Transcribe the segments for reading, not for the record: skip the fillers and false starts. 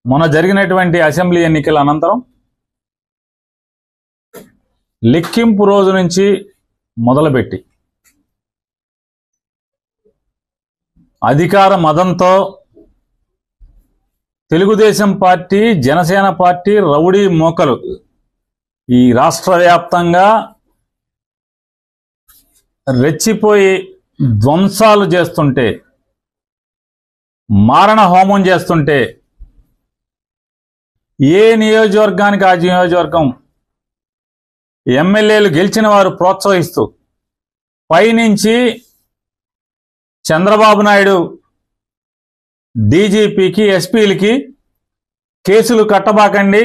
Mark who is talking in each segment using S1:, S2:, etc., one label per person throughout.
S1: మొన్న జరిగినటువంటి అసెంబ్లీ ఎన్నికల అనంతరం లెక్కింపు రోజు నుంచి మొదలుపెట్టి అధికార మదంతో Telugu Desam party, Janasena party rowdy మోకలు ఈ రాష్ట్ర వ్యాప్తంగా రెచ్చిపోయి ధ్వంసాలు చేస్తుంటే, మారణ హోమం చేస్తుంటే ఏ నియోజకవర్గానికి ఆ నియోజకవర్గం ఎమ్మెల్యేలు గెలిచిన వారు ప్రోత్సహిస్తూ పైనుంచి చంద్రబాబు నాయుడు డీజీపీకి, ఎస్పీలకి కేసులు కట్టబాకండి,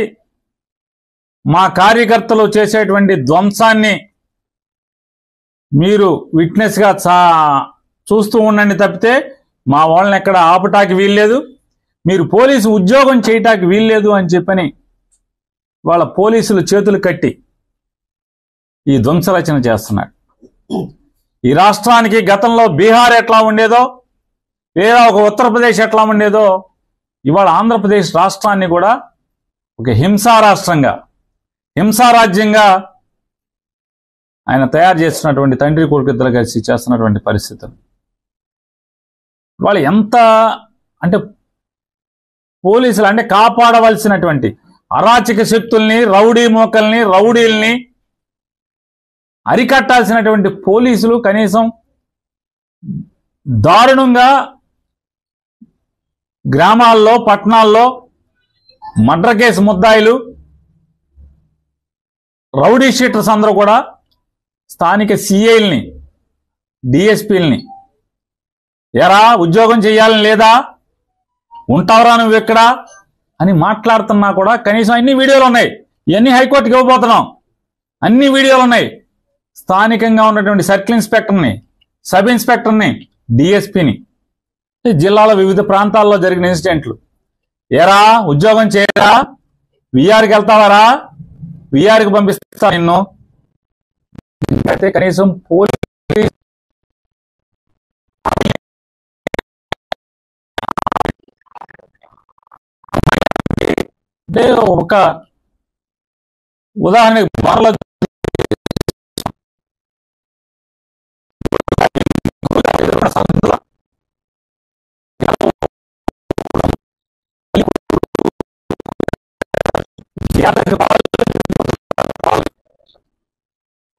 S1: మా కార్యకర్తలు చేసేటువంటి ధ్వంసాన్ని మీరు విట్నెస్గా చూస్తూ ఉండండి తప్పితే మా వాళ్ళని ఎక్కడ ఆపటానికి వీల్లేదు, మీరు పోలీసు ఉద్యోగం చేయటానికి వీల్లేదు అని చెప్పని వాళ్ళ పోలీసులు చేతులు కట్టి ఈ ధ్వంసరచన చేస్తున్నాడు. ఈ రాష్ట్రానికి గతంలో బీహార్ ఎట్లా ఉండేదో, లేదా ఒక ఉత్తరప్రదేశ్ ఎట్లా ఉండేదో, ఇవాళ ఆంధ్రప్రదేశ్ రాష్ట్రాన్ని కూడా ఒక హింసా రాష్ట్రంగా, హింసారాజ్యంగా ఆయన తయారు చేస్తున్నటువంటి తండ్రి కొడుకు ఇద్దరు కలిసి చేస్తున్నటువంటి పరిస్థితులు. వాళ్ళు ఎంత అంటే పోలీసులు అంటే కాపాడవలసినటువంటి అరాచక శక్తుల్ని, రౌడీ మోకల్ని, రౌడీల్ని అరికట్టాల్సినటువంటి పోలీసులు కనీసం దారుణంగా గ్రామాల్లో, పట్టణాల్లో మర్డర్ కేసు ముద్దాయిలు, రౌడీ షీటర్స్ అందరూ కూడా స్థానిక సిఐల్ని, డిఎస్పీలని ఎరా ఉద్యోగం చేయాలని లేదా, ఉంటావరా నువ్వు ఎక్కడ అని మాట్లాడుతున్నా కూడా కనీసం అన్ని వీడియోలు ఉన్నాయి. ఇవన్నీ హైకోర్టుకి ఇవ్వబోతున్నాం, అన్ని వీడియోలు ఉన్నాయి. స్థానికంగా ఉన్నటువంటి సర్కిల్ ఇన్స్పెక్టర్ని, సబ్ ఇన్స్పెక్టర్ని, డిఎస్పీని, జిల్లాలో వివిధ ప్రాంతాల్లో జరిగిన ఇన్సిడెంట్లు, ఎరా ఉద్యోగం చేయరా, విఆర్కి వెళ్తావారా, విఆర్కి పంపిస్తా నిన్ను, అయితే కనీసం పోలీస్ అంటే ఒక ఉదాహరణకి బార్లో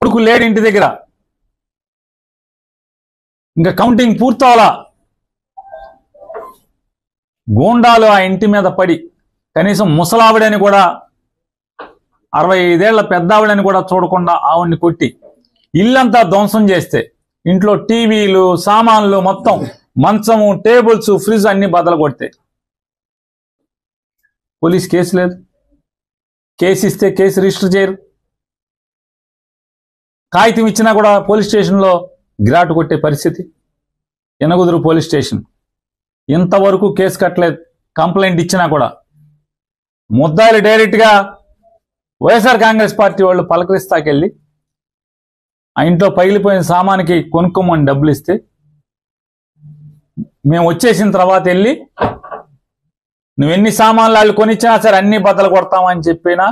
S1: కొడుకు లేడు ఇంటి దగ్గర, ఇంకా కౌంటింగ్ పూర్తవలా, గూండాలు ఆ ఇంటి మీద పడి కనీసం ముసలావిడని కూడా, 65 ఏళ్ల పెద్దావిడని కూడా చూడకుండా ఆవిడ్ని కొట్టి ఇల్లంతా ధ్వంసం చేస్తే, ఇంట్లో టీవీలు, సామాన్లు మొత్తం, మంచము, టేబుల్స్, ఫ్రిడ్జ్ అన్ని బద్దలు కొడితే పోలీస్ కేసు లేదు. కేసు ఇస్తే కేసు రిజిస్టర్ చేయరు. కాగితం ఇచ్చినా కూడా పోలీస్ స్టేషన్లో గిరాటు కొట్టే పరిస్థితి. ఎనగుదురు పోలీస్ స్టేషన్ ఇంతవరకు కేసు కట్టలేదు. కంప్లైంట్ ఇచ్చినా కూడా ముద్దాయిలు డైరెక్ట్గా వైఎస్ఆర్ కాంగ్రెస్ పార్టీ వాళ్ళు పలకరిస్తాకెళ్ళి ఆ ఇంట్లో పగిలిపోయిన సామానికి కొనుక్కోమని డబ్బులు ఇస్తే, మేము వచ్చేసిన తర్వాత వెళ్ళి నువ్వు ఎన్ని సామాన్లు వాళ్ళు కొనిచ్చినా సరే అన్ని బద్దలు కొడతామని చెప్పినా,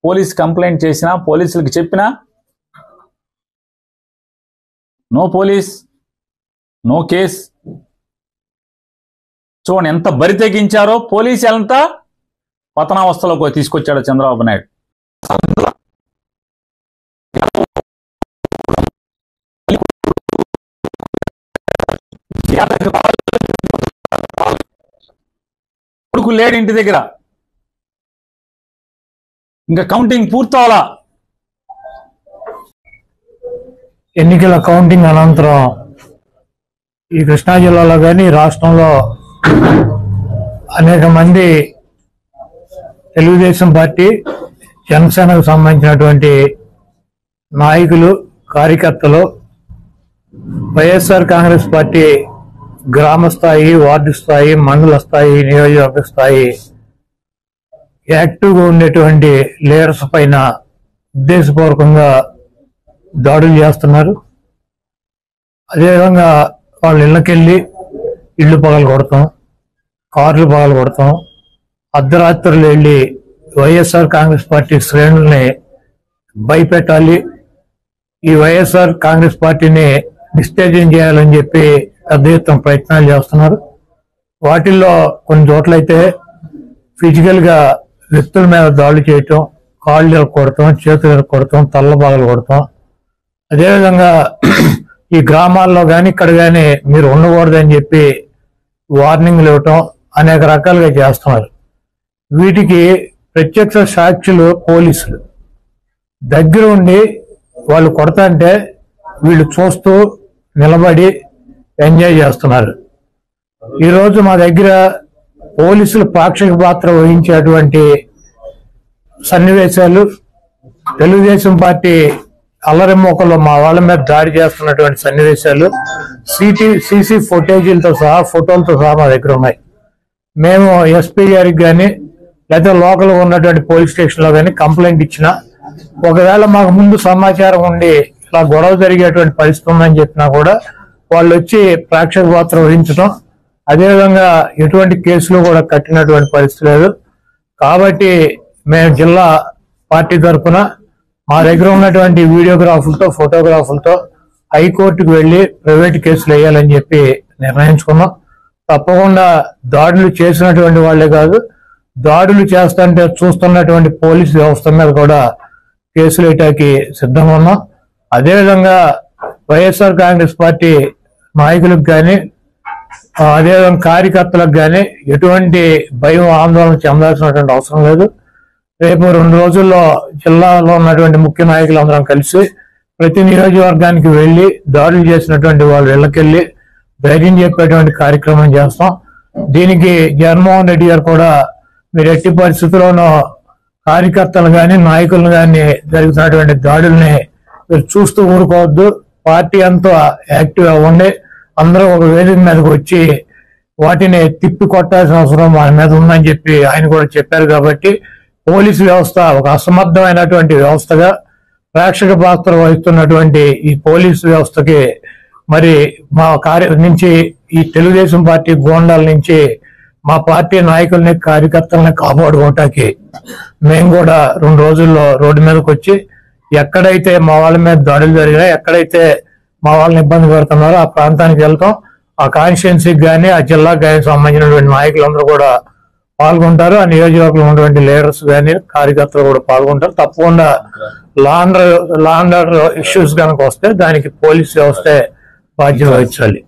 S1: పోలీస్ కంప్లైంట్ చేసినా, పోలీసులకు చెప్పినా నో పోలీస్, నో కేస్. చూడండి ఎంత బరి తెగించారో. పోలీసు ఎంత పతనావస్థలోకి తీసుకొచ్చాడో చంద్రబాబు నాయుడు. కొడుకు లేడు ఇంటి దగ్గర, ఇంకా కౌంటింగ్ పూర్తవలా,
S2: ఎన్నికల కౌంటింగ్ అనంతరం ఈ కృష్ణా జిల్లాలో కానీ రాష్ట్రంలో అనేక మంది తెలుగుదేశం పార్టీ, జనసేనకు సంబంధించినటువంటి నాయకులు, కార్యకర్తలు వైఎస్ఆర్ కాంగ్రెస్ పార్టీ గ్రామ స్థాయి, వార్డు స్థాయి, మండల స్థాయి, నియోజకవర్గ స్థాయి యాక్టివ్గా ఉండేటువంటి లీడర్స్ పైన ఉద్దేశపూర్వకంగా దాడులు చేస్తున్నారు. అదేవిధంగా వాళ్ళ ఇళ్ళకెళ్ళి ఇళ్ళు పగలు కొడతాం, కార్లు పగలు కొడతాం, అర్ధరాత్రులు వెళ్ళి వైఎస్ఆర్ కాంగ్రెస్ పార్టీ శ్రేణుల్ని భయపెట్టాలి, ఈ వైఎస్ఆర్ కాంగ్రెస్ పార్టీని డిస్టేజింగ్ చేయాలని చెప్పి పెద్ద ఎత్తున ప్రయత్నాలు చేస్తున్నారు. వాటిల్లో కొన్ని చోట్లయితే ఫిజికల్ గా వ్యక్తుల మీద దాడులు చేయటం, కాళ్ళు కొడతాం, చేతులు కొడతాం, తల్ల బాగలు కొడతాం. అదేవిధంగా ఈ గ్రామాల్లో కానీ ఇక్కడ కానీ మీరు ఉండకూడదని చెప్పి వార్నింగ్లు ఇవ్వటం అనేక రకాలుగా చేస్తున్నారు. వీటికి ప్రత్యక్ష సాక్షులు పోలీసులు దగ్గర ఉండి వాళ్ళు కొడతాంటే వీళ్ళు చూస్తూ నిలబడి ఎంజాయ్ చేస్తున్నారు. ఈరోజు మా దగ్గర పోలీసులు పాక్షిక పాత్ర వహించేటువంటి సన్నివేశాలు, తెలుగుదేశం పార్టీ అల్లరిమోకల్లో మా వాళ్ళ మీద దాడి చేస్తున్నటువంటి సన్నివేశాలు సీసీ ఫుటేజీలతో సహా, ఫోటోలతో సహా మా దగ్గర ఉన్నాయి. మేము ఎస్పీ గారికి కానీ లేదా లోకల్ ఉన్నటువంటి పోలీస్ స్టేషన్ లో కానీ కంప్లైంట్ ఇచ్చినా, ఒకవేళ మాకు ముందు సమాచారం ఉండి ఇలా గొడవ జరిగేటువంటి పరిస్థితి ఉందని చెప్పినా కూడా వాళ్ళు వచ్చి ప్రేక్షక పాత్ర వహించడం, అదేవిధంగా ఎటువంటి కేసులు కూడా కట్టినటువంటి పరిస్థితి లేదు. కాబట్టి మేము జిల్లా పార్టీ తరఫున మా దగ్గర ఉన్నటువంటి వీడియోగ్రాఫులతో, ఫోటోగ్రాఫులతో హైకోర్టుకు వెళ్లి ప్రైవేట్ కేసులు వేయాలని చెప్పి నిర్ణయించుకున్నాం. తప్పకుండా దాడులు చేసినటువంటి వాళ్లే కాదు, దాడులు చేస్తుంటే చూస్తున్నటువంటి పోలీసు వ్యవస్థ మీద కూడా కేసులు వేయటానికి సిద్ధంగా ఉన్నాం. అదేవిధంగా వైఎస్ఆర్ కాంగ్రెస్ పార్టీ నాయకులకు కానీ, అదేవిధంగా కార్యకర్తలకు కానీ ఎటువంటి భయం, ఆందోళన చెందాల్సినటువంటి అవసరం లేదు. రేపు 2 రోజుల్లో జిల్లాలో ఉన్నటువంటి ముఖ్య నాయకులందరం కలిసి ప్రతి నియోజకవర్గానికి వెళ్లి దాడులు చేసినటువంటి వాళ్ళు ఇళ్లకెళ్లి ధైర్యం చెప్పేటువంటి కార్యక్రమం చేస్తాం. దీనికి జగన్మోహన్ రెడ్డి గారు కూడా మీరు ఎట్టి పరిస్థితుల్లోనూ కార్యకర్తలు కానీ, నాయకులను కానీ జరుగుతున్నటువంటి దాడుల్ని మీరు చూస్తూ ఊరుకోవద్దు, పార్టీ అంతా యాక్టివ్ అవ్వండి, అందరూ ఒక వేదిక మీదకి వచ్చి వాటిని తిప్పి కొట్టాల్సిన అవసరం మన మీద ఉందని చెప్పి ఆయన కూడా చెప్పారు. కాబట్టి పోలీసు వ్యవస్థ ఒక అసమర్థమైనటువంటి వ్యవస్థగా ప్రేక్షక పాత్ర వహిస్తున్నటువంటి ఈ పోలీసు వ్యవస్థకి మరి మా నుంచి ఈ తెలుగుదేశం పార్టీ గోండాల నుంచి మా పార్టీ నాయకుల్ని, కార్యకర్తల్ని కాపాడుకోవటానికి మేము కూడా 2 రోజుల్లో రోడ్డు మీదకి వచ్చి ఎక్కడైతే మా వాళ్ళ మీద దాడులు జరిగినా, ఎక్కడైతే మా వాళ్ళని ఇబ్బంది పెడుతున్నారో ఆ ప్రాంతానికి వెళ్తాం. ఆ కాన్స్టిట్యున్సీకి కానీ, ఆ జిల్లాకు కానీ సంబంధించినటువంటి నాయకులందరూ కూడా పాల్గొంటారు. ఆ నియోజకవర్గంలో ఉన్నటువంటి లీడర్స్ కానీ, కార్యకర్తలు కూడా పాల్గొంటారు. తప్పకుండా లా అండ్ ఆర్డర్ ఇష్యూస్ కనుక వస్తే దానికి పోలీస్ వ్యవస్థే బాధ్యత వహించాలి.